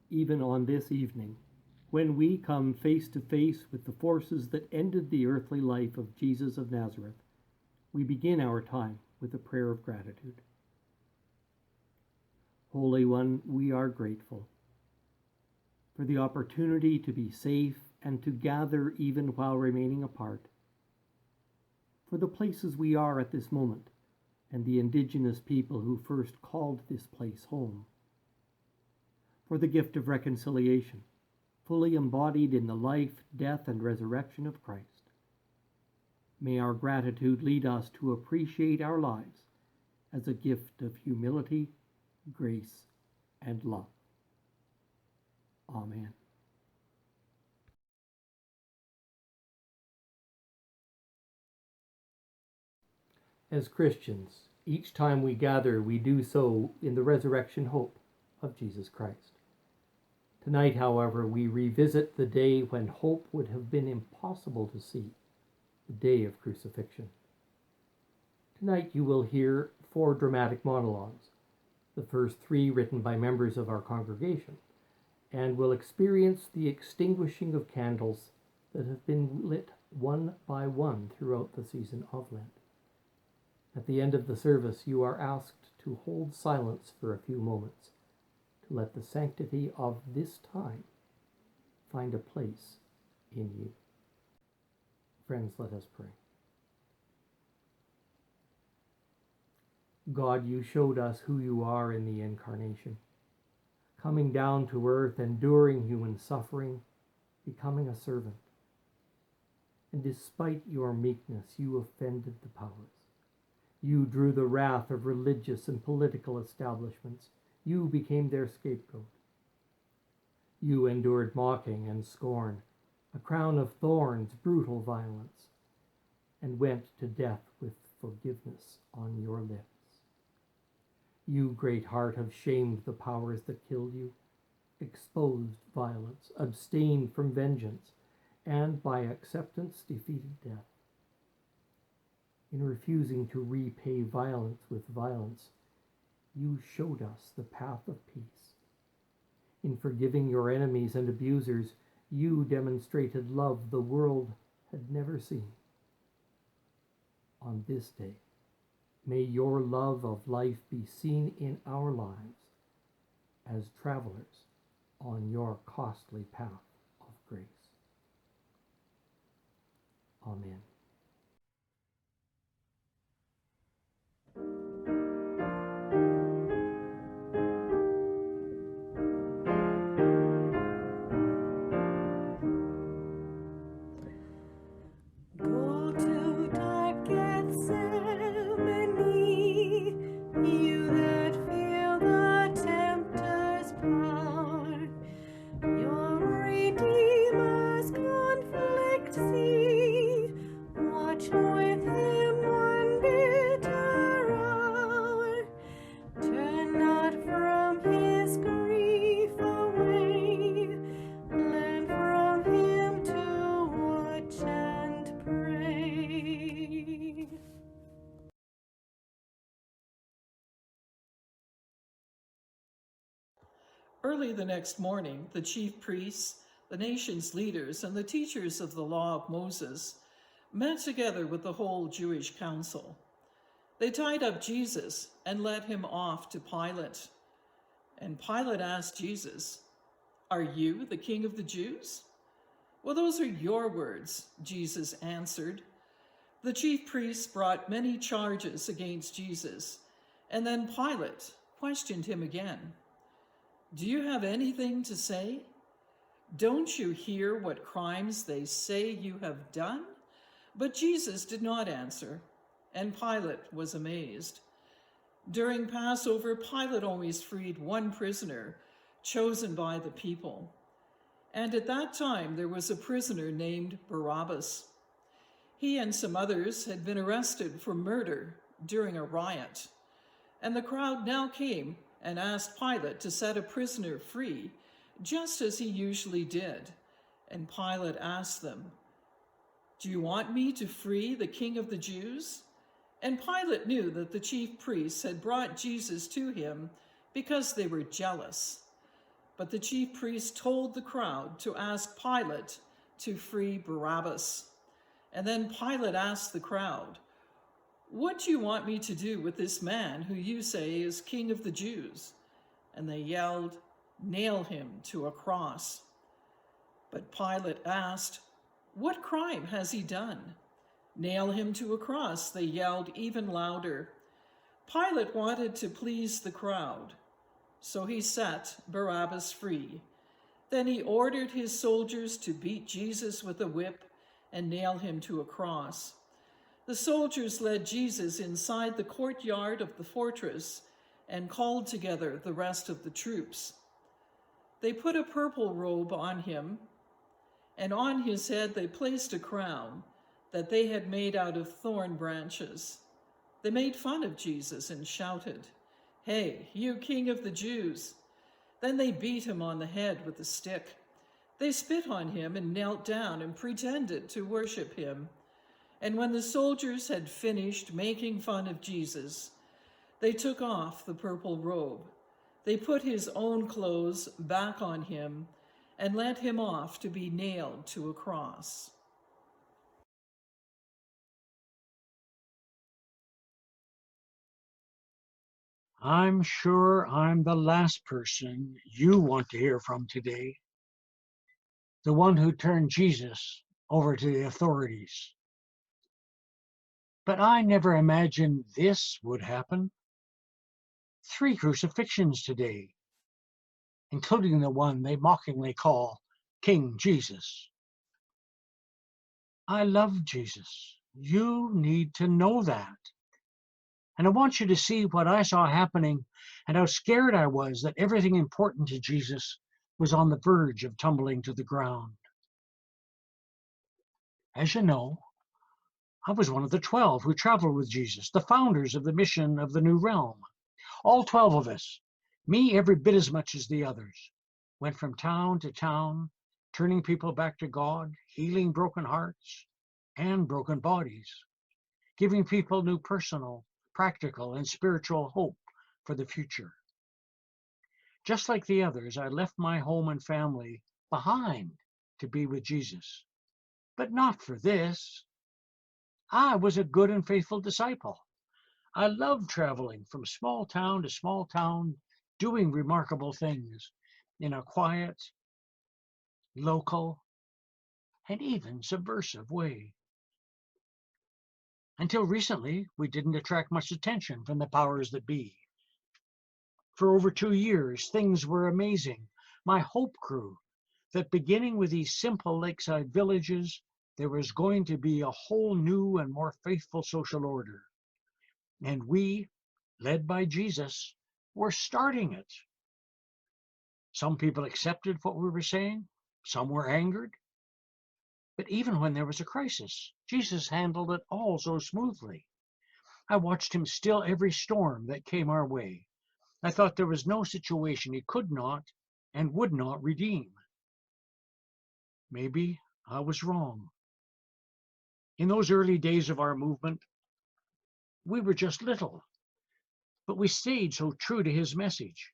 even on this evening, when we come face to face with the forces that ended the earthly life of Jesus of Nazareth, we begin our time with a prayer of gratitude. Holy One, we are grateful for the opportunity to be safe and to gather even while remaining apart, for the places we are at this moment and the indigenous people who first called this place home, for the gift of reconciliation, fully embodied in the life, death, and resurrection of Christ. May our gratitude lead us to appreciate our lives as a gift of humility, grace, and love. Amen. As Christians, each time we gather, we do so in the resurrection hope of Jesus Christ. Tonight, however, we revisit the day when hope would have been impossible to see, the day of crucifixion. Tonight you will hear 4 dramatic monologues, the first 3 written by members of our congregation, and will experience the extinguishing of candles that have been lit one by one throughout the season of Lent. At the end of the service, you are asked to hold silence for a few moments, to let the sanctity of this time find a place in you. Friends, let us pray. God, you showed us who you are in the Incarnation, coming down to earth, enduring human suffering, becoming a servant. And despite your meekness, you offended the powers. You drew the wrath of religious and political establishments. You became their scapegoat. You endured mocking and scorn, a crown of thorns, brutal violence, and went to death with forgiveness on your lips. You, great heart, have shamed the powers that killed you, exposed violence, abstained from vengeance, and by acceptance defeated death. In refusing to repay violence with violence, you showed us the path of peace. In forgiving your enemies and abusers, you demonstrated love the world had never seen. On this day, may your love of life be seen in our lives as travelers on your costly path of grace. Amen. Go to dark Gethsemane, you that feel the tempter's power. Your Redeemer's conflict see, watch with him one bitter hour. Turn not from his grief away, learn from him to watch and pray. Early the next morning, the chief priests, the nation's leaders, and the teachers of the law of Moses met together with the whole Jewish council. They tied up Jesus and led him off to Pilate. And Pilate asked Jesus, "Are you the king of the Jews?" "Well, those are your words," Jesus answered. The chief priests brought many charges against Jesus, and then Pilate questioned him again. "Do you have anything to say? Don't you hear what crimes they say you have done?" But Jesus did not answer, and Pilate was amazed. During Passover, Pilate always freed one prisoner chosen by the people. And at that time, there was a prisoner named Barabbas. He and some others had been arrested for murder during a riot. And the crowd now came and asked Pilate to set a prisoner free, just as he usually did. And Pilate asked them, "Do you want me to free the king of the Jews?" And Pilate knew that the chief priests had brought Jesus to him because they were jealous. But the chief priests told the crowd to ask Pilate to free Barabbas. And then Pilate asked the crowd, "What do you want me to do with this man who you say is king of the Jews?" And they yelled, "Nail him to a cross." But Pilate asked, "What crime has he done?" "Nail him to a cross," they yelled even louder. Pilate wanted to please the crowd, so he set Barabbas free. Then he ordered his soldiers to beat Jesus with a whip and nail him to a cross. The soldiers led Jesus inside the courtyard of the fortress and called together the rest of the troops. They put a purple robe on him, and on his head they placed a crown that they had made out of thorn branches. They made fun of Jesus and shouted, "Hey, you king of the Jews!" Then they beat him on the head with a stick. They spit on him and knelt down and pretended to worship him. And when the soldiers had finished making fun of Jesus, they took off the purple robe. They put his own clothes back on him and led him off to be nailed to a cross. I'm sure I'm the last person you want to hear from today. The one who turned Jesus over to the authorities. But I never imagined this would happen. 3 crucifixions today, including the one they mockingly call King Jesus. I love Jesus. You need to know that. And I want you to see what I saw happening and how scared I was that everything important to Jesus was on the verge of tumbling to the ground. As you know, I was one of the 12 who traveled with Jesus, the founders of the mission of the New Realm. All 12 of us, me every bit as much as the others, went from town to town, turning people back to God, healing broken hearts and broken bodies, giving people new personal, practical, and spiritual hope for the future. Just like the others, I left my home and family behind to be with Jesus. But not for this. I was a good and faithful disciple. I loved traveling from small town to small town, doing remarkable things in a quiet, local, and even subversive way. Until recently, we didn't attract much attention from the powers that be. For over 2 years, things were amazing. My hope grew that beginning with these simple lakeside villages, there was going to be a whole new and more faithful social order. And we, led by Jesus, were starting it. Some people accepted what we were saying, some were angered. But even when there was a crisis, Jesus handled it all so smoothly. I watched him still every storm that came our way. I thought there was no situation he could not and would not redeem. Maybe I was wrong. In those early days of our movement, we were just little, but we stayed so true to his message.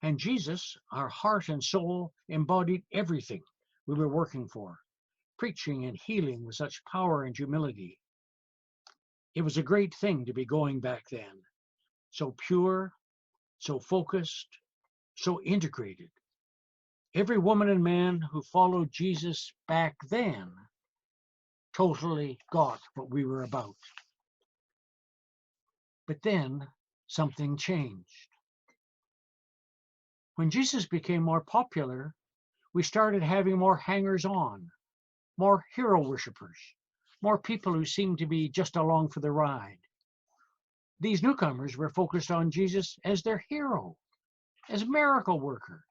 And Jesus, our heart and soul, embodied everything we were working for, preaching and healing with such power and humility. It was a great thing to be going back then, so pure, so focused, so integrated. Every woman and man who followed Jesus back then totally got what we were about. But then something changed. When Jesus became more popular, we started having more hangers-on, more hero worshippers, more people who seemed to be just along for the ride. These newcomers were focused on Jesus as their hero, as miracle worker,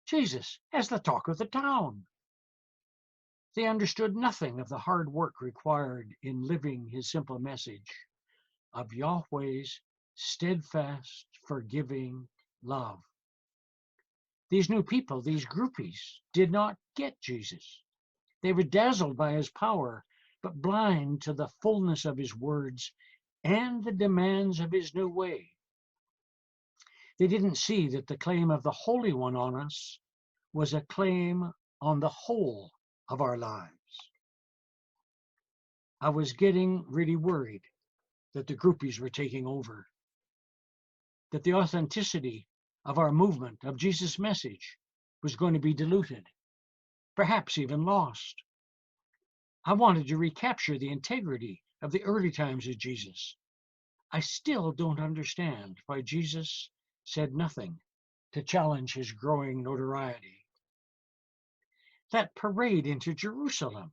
Jesus as the talk of the town. They understood nothing of the hard work required in living his simple message of Yahweh's steadfast, forgiving love. These new people, these groupies, did not get Jesus. They were dazzled by his power, but blind to the fullness of his words and the demands of his new way. They didn't see that the claim of the Holy One on us was a claim on the whole of our lives. I was getting really worried that the groupies were taking over, that the authenticity of our movement, of Jesus' message, was going to be diluted, perhaps even lost. I wanted to recapture the integrity of the early times of Jesus. I still don't understand why Jesus said nothing to challenge his growing notoriety. That parade into Jerusalem,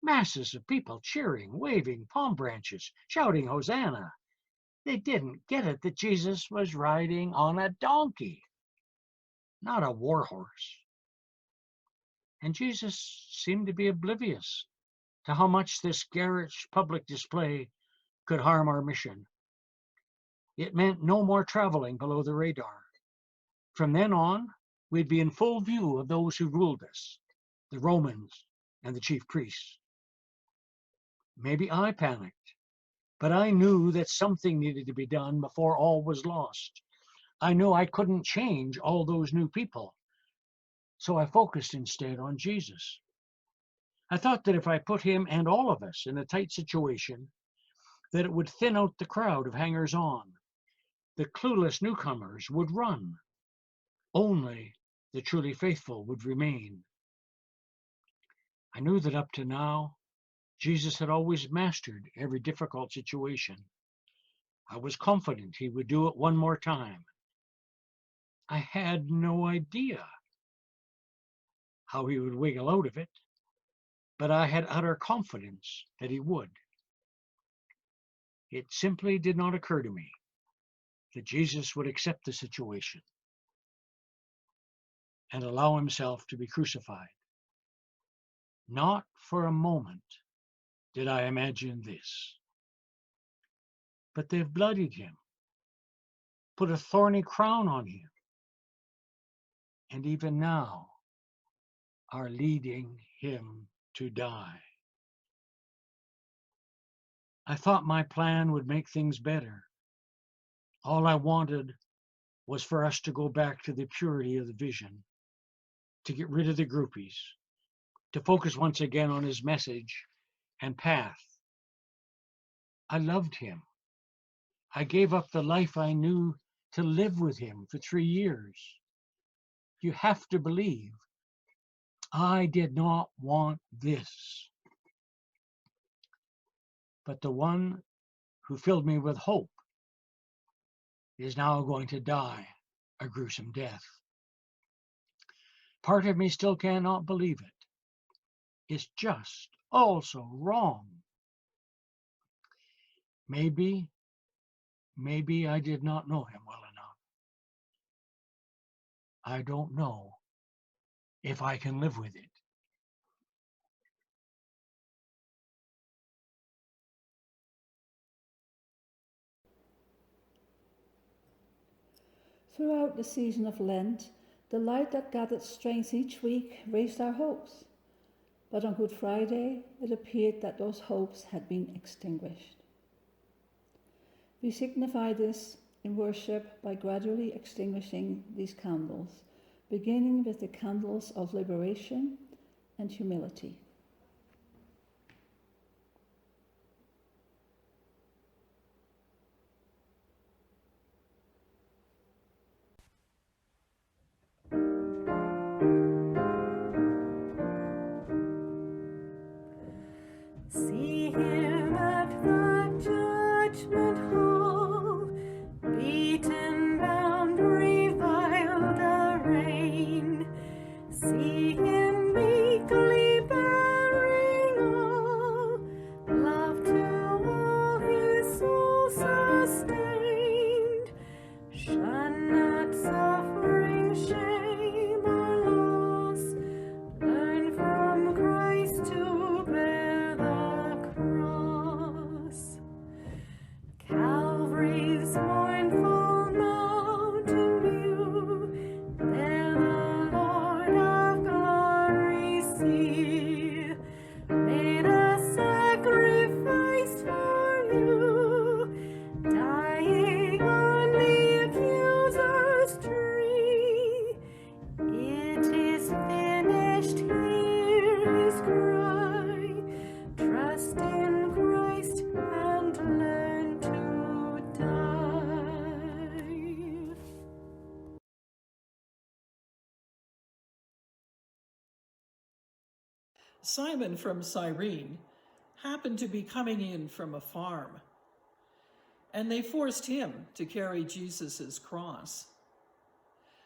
masses of people cheering, waving palm branches, shouting Hosanna. They didn't get it that Jesus was riding on a donkey, not a war horse. And Jesus seemed to be oblivious to how much this garish public display could harm our mission. It meant no more traveling below the radar. From then on, we'd be in full view of those who ruled us, the Romans and the chief priests. Maybe I panicked, but I knew that something needed to be done before all was lost. I knew I couldn't change all those new people, so I focused instead on Jesus. I thought that if I put him and all of us in a tight situation, that it would thin out the crowd of hangers-on. The clueless newcomers would run. Only the truly faithful would remain. I knew that up to now, Jesus had always mastered every difficult situation. I was confident he would do it one more time. I had no idea how he would wiggle out of it, but I had utter confidence that he would. It simply did not occur to me that Jesus would accept the situation and allow himself to be crucified. Not for a moment did I imagine this. But they've bloodied him, put a thorny crown on him, and even now are leading him to die. I thought my plan would make things better. All I wanted was for us to go back to the purity of the vision, to get rid of the groupies, to focus once again on his message and path. I loved him. I gave up the life I knew to live with him for 3 years. You have to believe I did not want this. But the one who filled me with hope is now going to die a gruesome death. Part of me still cannot believe it. It's just also wrong. Maybe I did not know him well enough. I don't know if I can live with it. Throughout the season of Lent, the light that gathered strength each week raised our hopes. But on Good Friday, it appeared that those hopes had been extinguished. We signify this in worship by gradually extinguishing these candles, beginning with the candles of liberation and humility. See him at the judgment hall, beaten, bound, reviled, arraigned. See him meekly bearing all, love to all his soul sustained. Shun not suffering, shame, or loss. Learn from Christ to bear the cross. Simon from Cyrene happened to be coming in from a farm, and they forced him to carry Jesus' cross.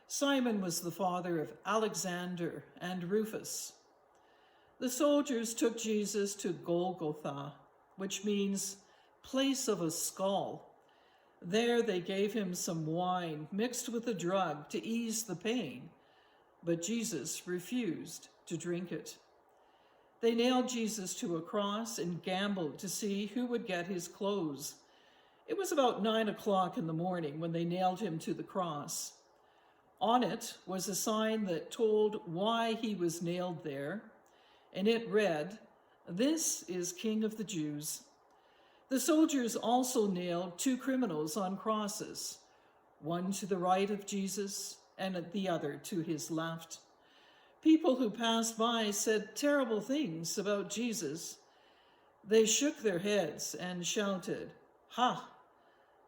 Simon was the father of Alexander and Rufus. The soldiers took Jesus to Golgotha, which means place of a skull. There they gave him some wine mixed with a drug to ease the pain, but Jesus refused to drink it. They nailed Jesus to a cross and gambled to see who would get his clothes. It was about 9 o'clock in the morning when they nailed him to the cross. On it was a sign that told why he was nailed there, and it read, "This is King of the Jews." The soldiers also nailed 2 criminals on crosses, one to the right of Jesus and the other to his left. People who passed by said terrible things about Jesus. They shook their heads and shouted, "Ha!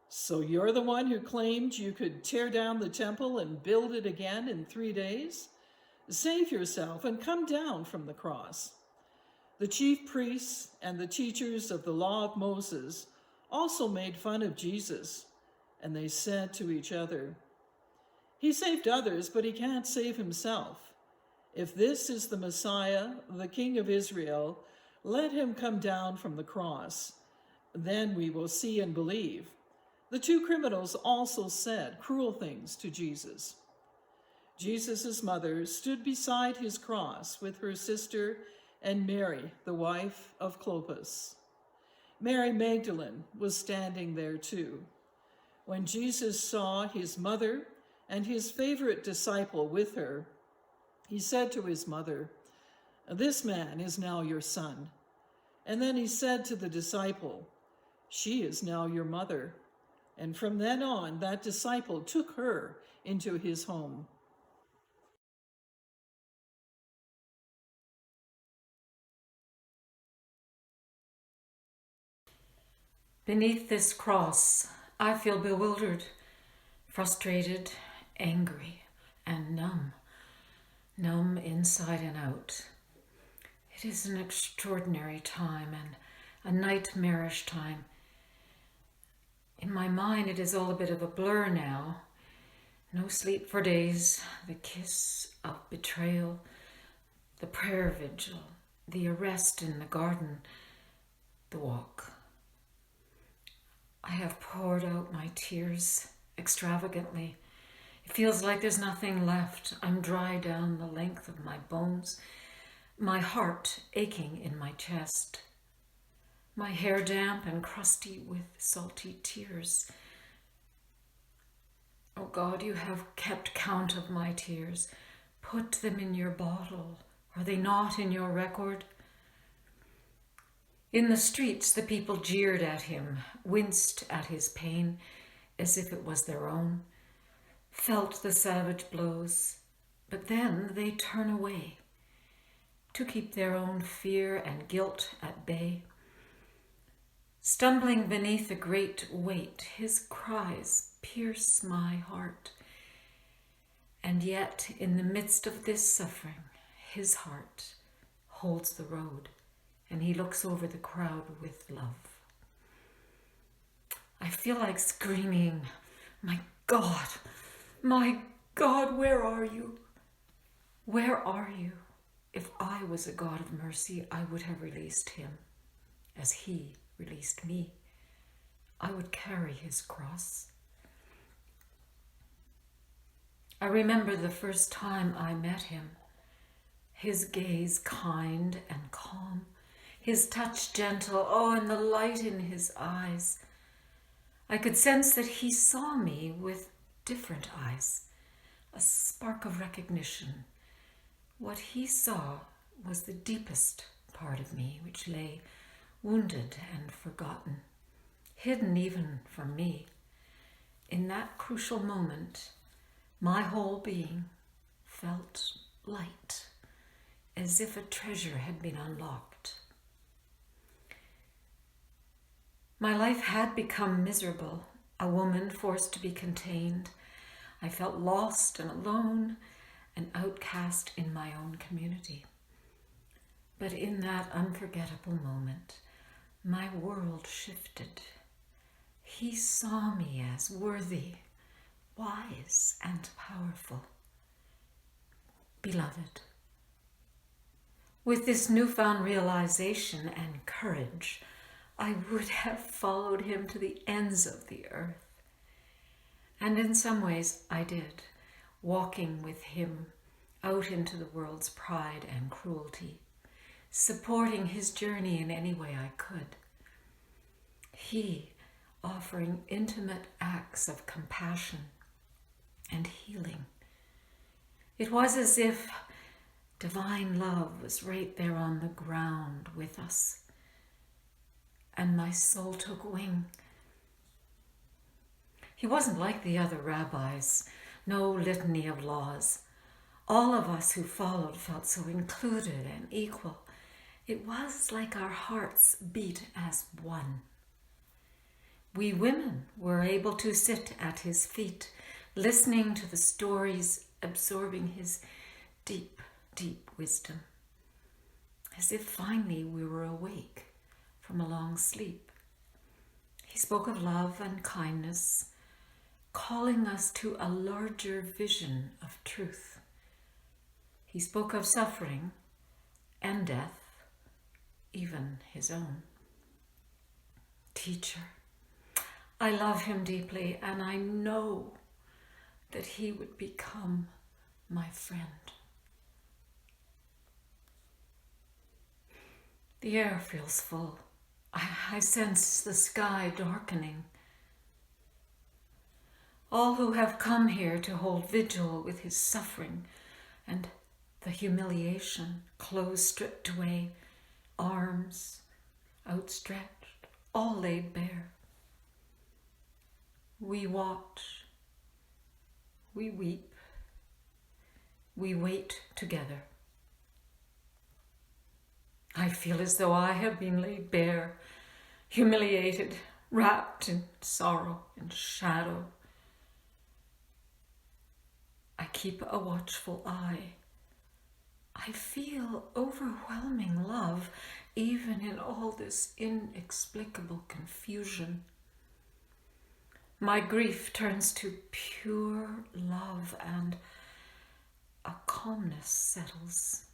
So you're the one who claimed you could tear down the temple and build it again in 3 days? Save yourself and come down from the cross." The chief priests and the teachers of the law of Moses also made fun of Jesus, and they said to each other, "He saved others, but he can't save himself. If this is the Messiah, the King of Israel, let him come down from the cross. Then we will see and believe." The 2 criminals also said cruel things to Jesus. Jesus' mother stood beside his cross with her sister and Mary, the wife of Clopas. Mary Magdalene was standing there too. When Jesus saw his mother and his favorite disciple with her, he said to his mother, "This man is now your son." And then he said to the disciple, "She is now your mother." And from then on, that disciple took her into his home. Beneath this cross, I feel bewildered, frustrated, angry, and numb. Numb inside and out. It is an extraordinary time and a nightmarish time. In my mind, it is all a bit of a blur now. No sleep for days, the kiss of betrayal, the prayer vigil, the arrest in the garden, the walk. I have poured out my tears extravagantly. It feels like there's nothing left. I'm dry down the length of my bones, my heart aching in my chest, my hair damp and crusty with salty tears. Oh God, you have kept count of my tears. Put them in your bottle. Are they not in your record? In the streets, the people jeered at him, winced at his pain as if it was their own, felt the savage blows, but then they turn away to keep their own fear and guilt at bay. Stumbling beneath a great weight, his cries pierce my heart. And yet, in the midst of this suffering, his heart holds the road, and he looks over the crowd with love. I feel like screaming, my God, where are you? Where are you? If I was a God of mercy, I would have released him as he released me. I would carry his cross. I remember the first time I met him, his gaze kind and calm, his touch gentle, and the light in his eyes. I could sense that he saw me with different eyes, a spark of recognition. What he saw was the deepest part of me, which lay wounded and forgotten, hidden even from me. In that crucial moment, my whole being felt light, as if a treasure had been unlocked. My life had become miserable, a woman forced to be contained. I felt lost and alone, an outcast in my own community. But in that unforgettable moment, my world shifted. He saw me as worthy, wise, and powerful. Beloved, with this newfound realization and courage, I would have followed him to the ends of the earth. And in some ways I did, walking with him out into the world's pride and cruelty, supporting his journey in any way I could. He offering intimate acts of compassion and healing. It was as if divine love was right there on the ground with us, and my soul took wing. He wasn't like the other rabbis, no litany of laws. All of us who followed felt so included and equal. It was like our hearts beat as one. We women were able to sit at his feet, listening to the stories, absorbing his deep, deep wisdom, as if finally we were awake from a long sleep. He spoke of love and kindness, calling us to a larger vision of truth. He spoke of suffering and death, even his own. Teacher, I love him deeply, and I know that he would become my friend. The air feels full. I sense the sky darkening. All who have come here to hold vigil with his suffering and the humiliation, clothes stripped away, arms outstretched, all laid bare. We watch, we weep, we wait together. I feel as though I have been laid bare, humiliated, wrapped in sorrow and shadow. I keep a watchful eye. I feel overwhelming love, even in all this inexplicable confusion. My grief turns to pure love, and a calmness settles.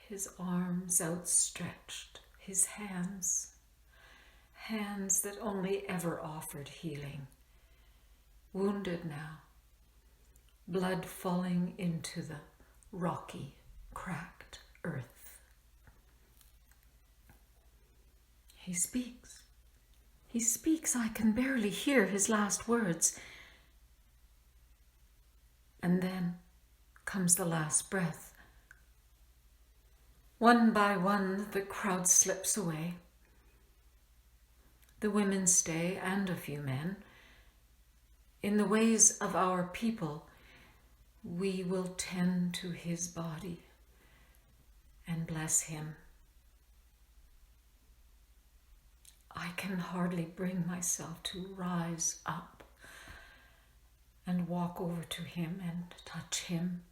His arms outstretched, his hands that only ever offered healing, wounded now, blood falling into the rocky, cracked earth. He speaks. He speaks. I can barely hear his last words. And then comes the last breath. One by one, the crowd slips away. The women stay, and a few men. In the ways of our people, we will tend to his body and bless him. I can hardly bring myself to rise up and walk over to him and touch him.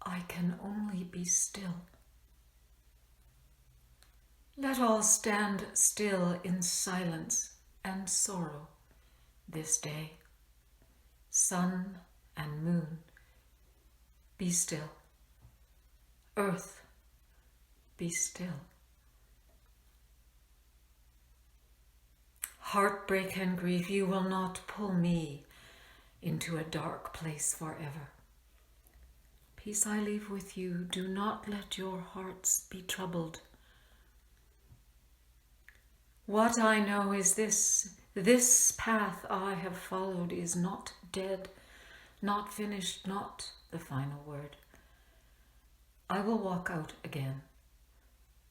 I can only be still. Let all stand still in silence and sorrow this day. Sun and moon, be still. Earth, be still. Heartbreak and grief, you will not pull me into a dark place forever. Peace I leave with you. Do not let your hearts be troubled. What I know is this path I have followed is not dead, not finished, not the final word. I will walk out again.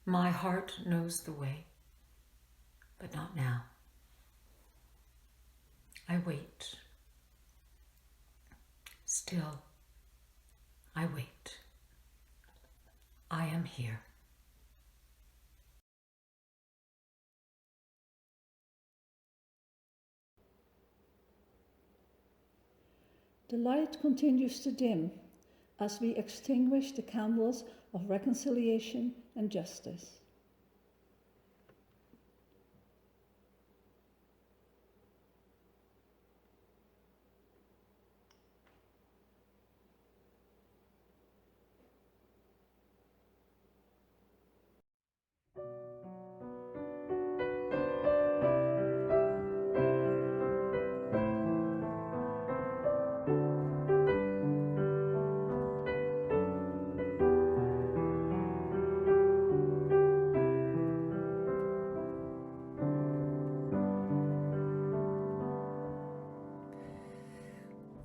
My heart knows the way, but not now. I wait. Still, I wait. I am here. The light continues to dim as we extinguish the candles of reconciliation and justice.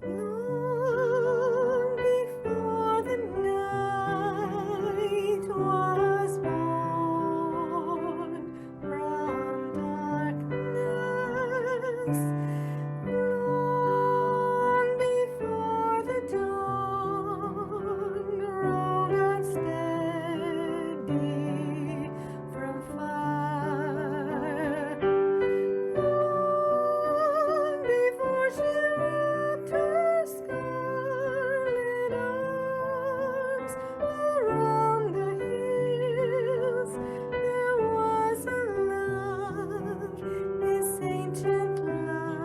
Long before the night was born from darkness, long before the dawn rode unsteady from fire, long before she wrapped her scarlet arms around the hills, there was a love, this ancient love,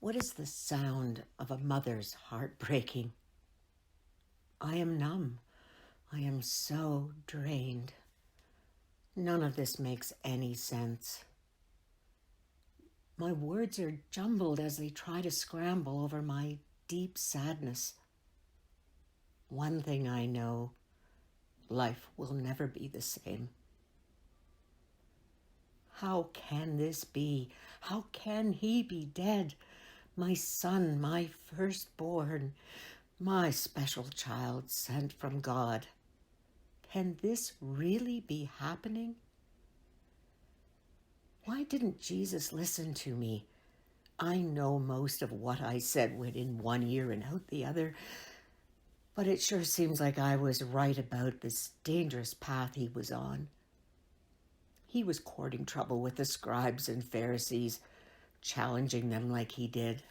What is the sound of a mother's heart breaking? I am numb. I am so drained. None of this makes any sense. My words are jumbled as they try to scramble over my deep sadness. One thing I know, life will never be the same. How can this be? How can he be dead? My son, my firstborn, my special child sent from God. Can this really be happening? Why didn't Jesus listen to me? I know most of what I said went in one ear and out the other, but it sure seems like I was right about this dangerous path he was on. He was courting trouble with the scribes and Pharisees, challenging them like he did.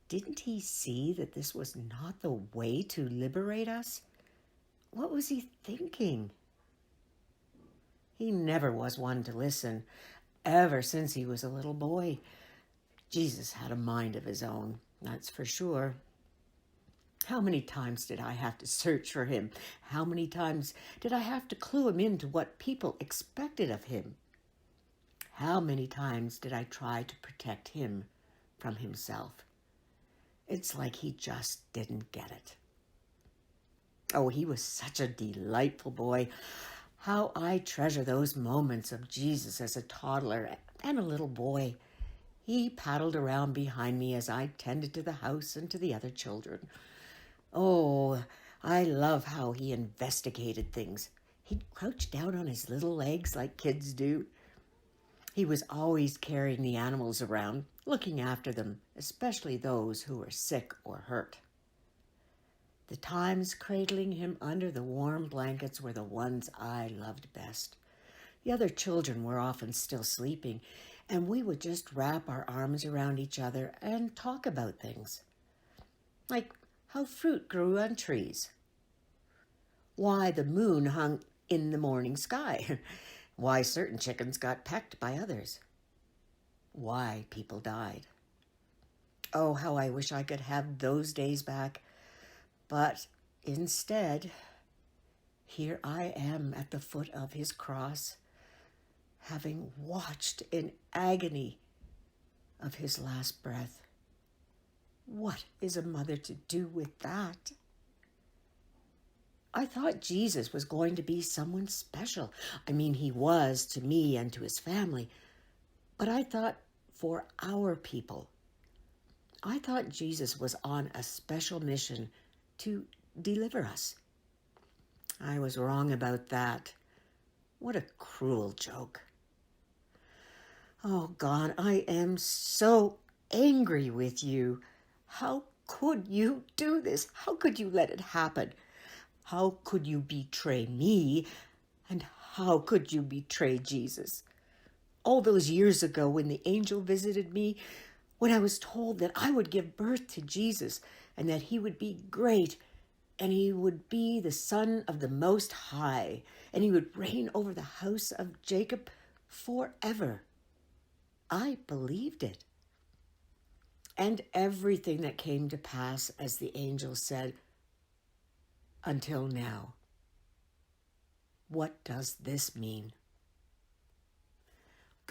Didn't he see that this was not the way to liberate us? What was he thinking? He never was one to listen, ever since he was a little boy. Jesus had a mind of his own, that's for sure. How many times did I have to search for him? How many times did I have to clue him into what people expected of him? How many times did I try to protect him from himself? It's like he just didn't get it. Oh, he was such a delightful boy. How I treasure those moments of Jesus as a toddler and a little boy. He paddled around behind me as I tended to the house and to the other children. Oh, I love how he investigated things. He'd crouch down on his little legs like kids do. He was always carrying the animals around, looking after them, especially those who were sick or hurt. The times cradling him under the warm blankets were the ones I loved best. The other children were often still sleeping, and we would just wrap our arms around each other and talk about things. Like how fruit grew on trees. Why the moon hung in the morning sky. Why certain chickens got pecked by others. Why people died. Oh, how I wish I could have those days back. But instead, here I am at the foot of his cross, having watched in agony of his last breath. What is a mother to do with that? I thought Jesus was going to be someone special. I mean, he was to me and to his family. But I thought for our people. I thought Jesus was on a special mission to deliver us. I was wrong about that. What a cruel joke. Oh, God, I am so angry with you. How could you do this? How could you let it happen? How could you betray me? And how could you betray Jesus? All those years ago when the angel visited me, when I was told that I would give birth to Jesus and that he would be great and he would be the Son of the Most High and he would reign over the house of Jacob forever. I believed it. And everything that came to pass, as the angel said, until now. What does this mean?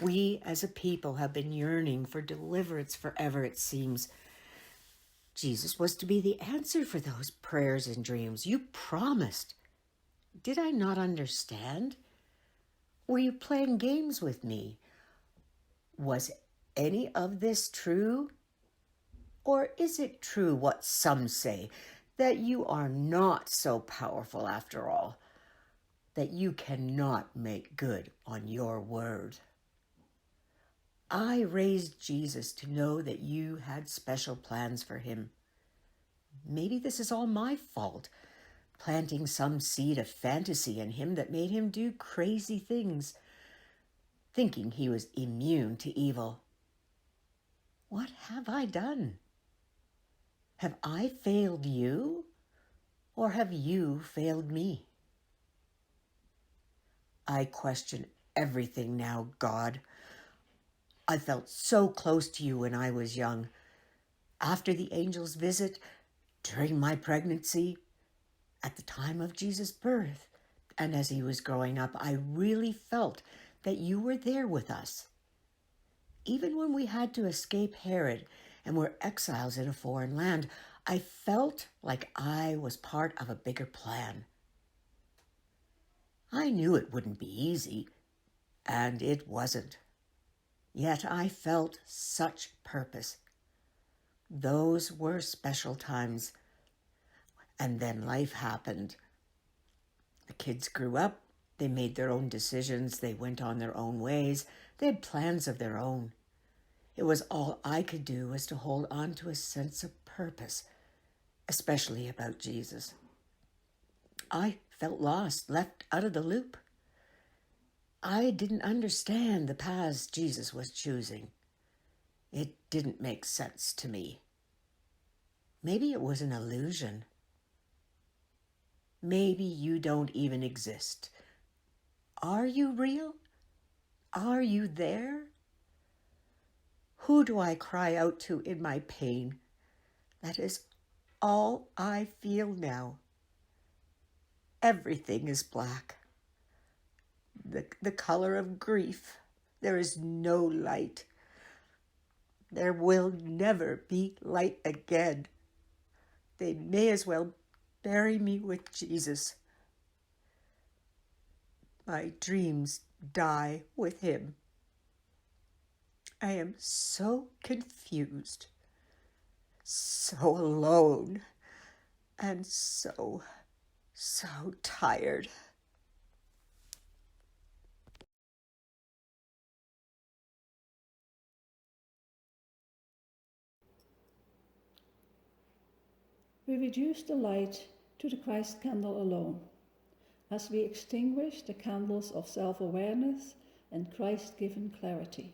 We as a people have been yearning for deliverance forever, it seems. Jesus was to be the answer for those prayers and dreams. You promised. Did I not understand? Were you playing games with me? Was any of this true? Or is it true what some say, that you are not so powerful after all, that you cannot make good on your word? I raised Jesus to know that you had special plans for him. Maybe this is all my fault, planting some seed of fantasy in him that made him do crazy things, thinking he was immune to evil. What have I done? Have I failed you, or have you failed me? I question everything now, God. I felt so close to you when I was young. After the angel's visit, during my pregnancy, at the time of Jesus' birth, and as he was growing up, I really felt that you were there with us. Even when we had to escape Herod and were exiles in a foreign land, I felt like I was part of a bigger plan. I knew it wouldn't be easy, and it wasn't. Yet I felt such purpose. Those were special times. And then life happened. The kids grew up. They made their own decisions. They went on their own ways. They had plans of their own. It was all I could do was to hold on to a sense of purpose, especially about Jesus. I felt lost, left out of the loop. I didn't understand the paths Jesus was choosing. It didn't make sense to me. Maybe it was an illusion. Maybe you don't even exist. Are you real? Are you there? Who do I cry out to in my pain? That is all I feel now. Everything is black. The color of grief. There is no light. There will never be light again. They may as well bury me with Jesus. My dreams die with him. I am so confused, so alone, and so tired. We reduce the light to the Christ candle alone, as we extinguish the candles of self-awareness and Christ-given clarity.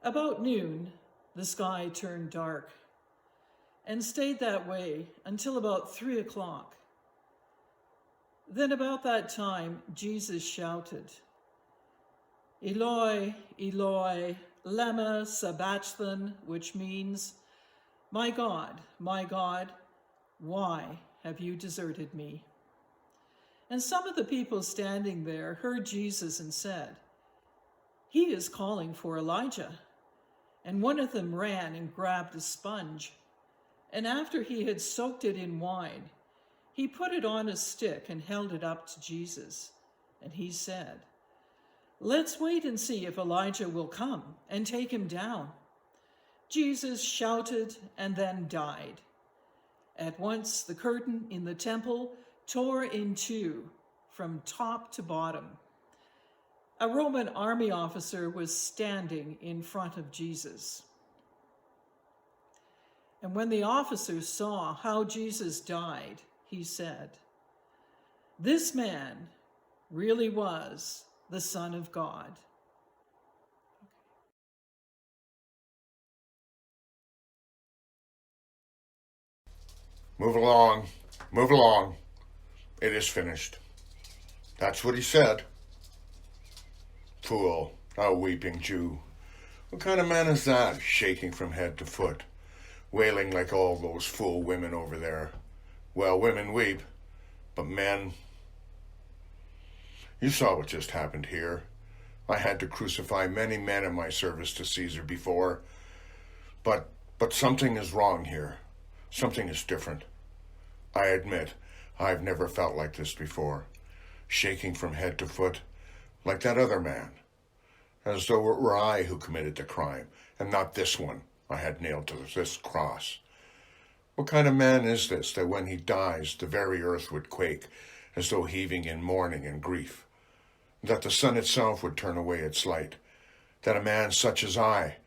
About noon, the sky turned dark and stayed that way until about 3 o'clock. Then about that time, Jesus shouted, "Eloi, Eloi, lema sabachthani," which means, my God, why have you deserted me?" And some of the people standing there heard Jesus and said, "He is calling for Elijah." And one of them ran and grabbed a sponge, and after he had soaked it in wine, he put it on a stick and held it up to Jesus. And he said, "Let's wait and see if Elijah will come and take him down." Jesus shouted and then died. At once the curtain in the temple tore in two from top to bottom. A Roman army officer was standing in front of Jesus. And when the officer saw how Jesus died, he said, "This man really was the Son of God." Move along, move along. It is finished. That's what he said. Fool, thou weeping Jew. What kind of man is that, shaking from head to foot, wailing like all those fool women over there? Well, women weep, but men... You saw what just happened here. I had to crucify many men in my service to Caesar before, but something is wrong here. Something is different. I admit, I've never felt like this before, shaking from head to foot, like that other man, as though it were I who committed the crime, and not this one I had nailed to this cross. What kind of man is this, that when he dies, the very earth would quake, as though heaving in mourning and grief, that the sun itself would turn away its light, that a man such as I,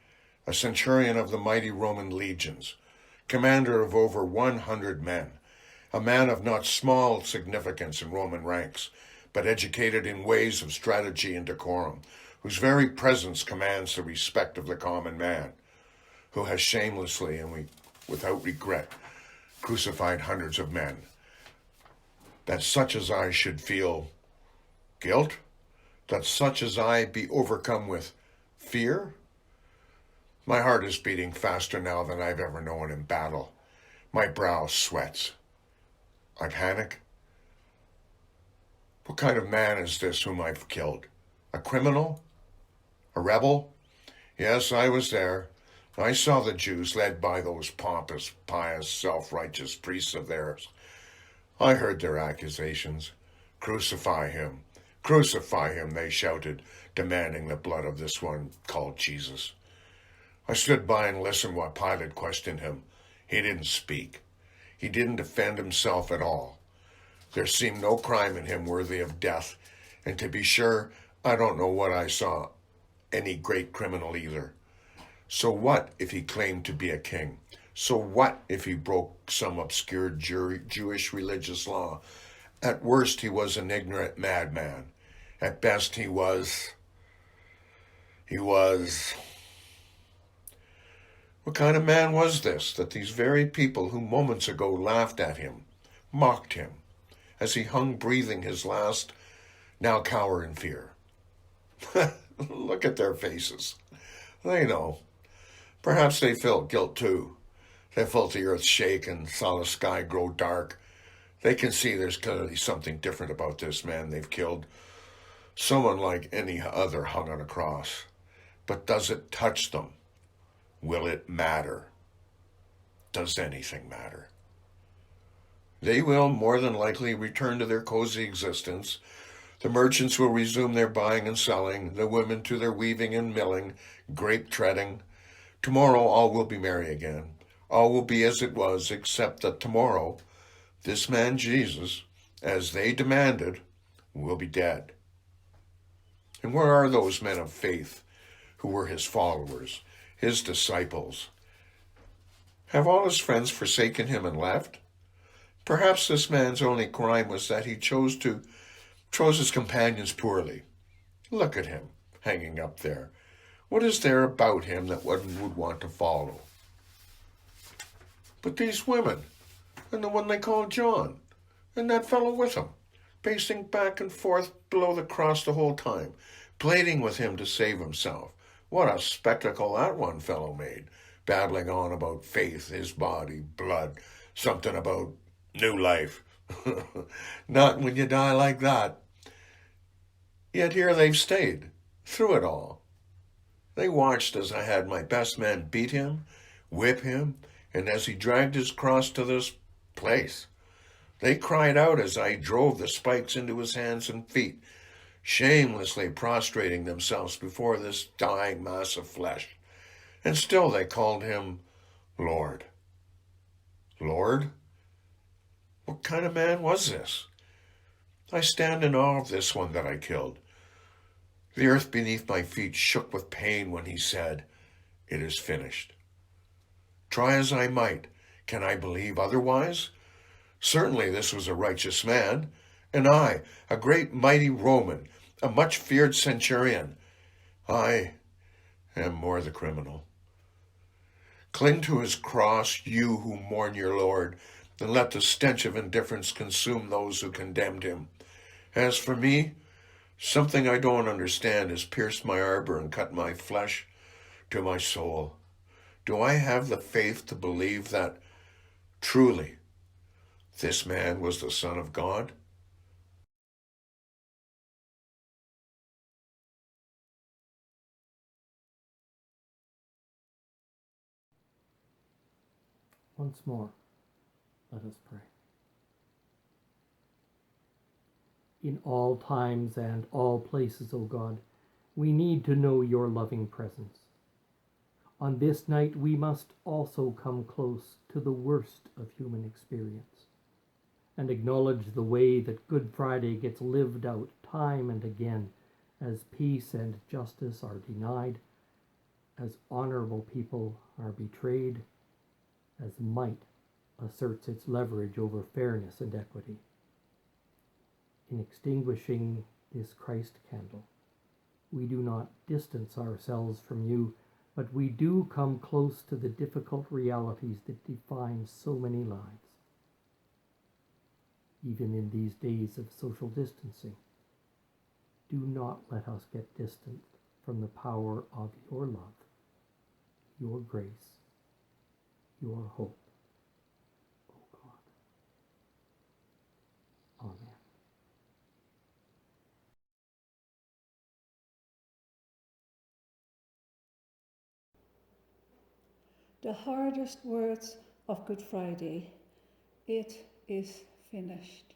a centurion of the mighty Roman legions, commander of over 100 men, a man of not small significance in Roman ranks, but educated in ways of strategy and decorum, whose very presence commands the respect of the common man, who has shamelessly and without regret crucified hundreds of men, that such as I should feel guilt, that such as I be overcome with fear? My heart is beating faster now than I've ever known in battle. My brow sweats. I panic. What kind of man is this whom I've killed? A criminal? A rebel? Yes, I was there. I saw the Jews led by those pompous, pious, self-righteous priests of theirs. I heard their accusations. Crucify him. Crucify him, they shouted, demanding the blood of this one called Jesus. I stood by and listened while Pilate questioned him. He didn't speak. He didn't defend himself at all. There seemed no crime in him worthy of death, and to be sure, I don't know what I saw any great criminal either. So what if he claimed to be a king? So what if he broke some obscure Jewish religious law? At worst, he was an ignorant madman. At best, he was... What kind of man was this, that these very people who moments ago laughed at him, mocked him, as he hung breathing his last, now cower in fear? Look at their faces. They know. Perhaps they felt guilt too. They felt the earth shake and saw the sky grow dark. They can see there's clearly something different about this man they've killed. Someone like any other hung on a cross. But does it touch them? Will it matter? Does anything matter? They will more than likely return to their cozy existence. The merchants will resume their buying and selling, the women to their weaving and milling, grape treading. Tomorrow all will be merry again. All will be as it was, except that tomorrow, this man Jesus, as they demanded, will be dead. And where are those men of faith who were his followers, his disciples? Have all his friends forsaken him and left? Perhaps this man's only crime was that he chose his companions poorly. Look at him, hanging up there. What is there about him that one would want to follow? But these women, and the one they call John, and that fellow with him, pacing back and forth below the cross the whole time, pleading with him to save himself. What a spectacle that one fellow made, babbling on about faith, his body, blood, something about new life. Not when you die like that. Yet here they've stayed, through it all. They watched as I had my best man beat him, whip him, and as he dragged his cross to this place. They cried out as I drove the spikes into his hands and feet, shamelessly prostrating themselves before this dying mass of flesh. And still they called him Lord. Lord? What kind of man was this? I stand in awe of this one that I killed. The earth beneath my feet shook with pain when he said, "It is finished." Try as I might, can I believe otherwise? Certainly this was a righteous man, and I, a great mighty Roman, a much feared centurion. I am more the criminal. Cling to his cross, you who mourn your Lord, and let the stench of indifference consume those who condemned him. As for me, something I don't understand has pierced my arbor and cut my flesh to my soul. Do I have the faith to believe that, truly, this man was the Son of God? Once more, let us pray. In all times and all places, O God, we need to know your loving presence. On this night, we must also come close to the worst of human experience and acknowledge the way that Good Friday gets lived out time and again as peace and justice are denied, as honorable people are betrayed, as might asserts its leverage over fairness and equity. In extinguishing this Christ candle, we do not distance ourselves from you, but we do come close to the difficult realities that define so many lives. Even in these days of social distancing, do not let us get distant from the power of your love, your grace, your hope, O God. Amen. The hardest words of Good Friday: it is finished.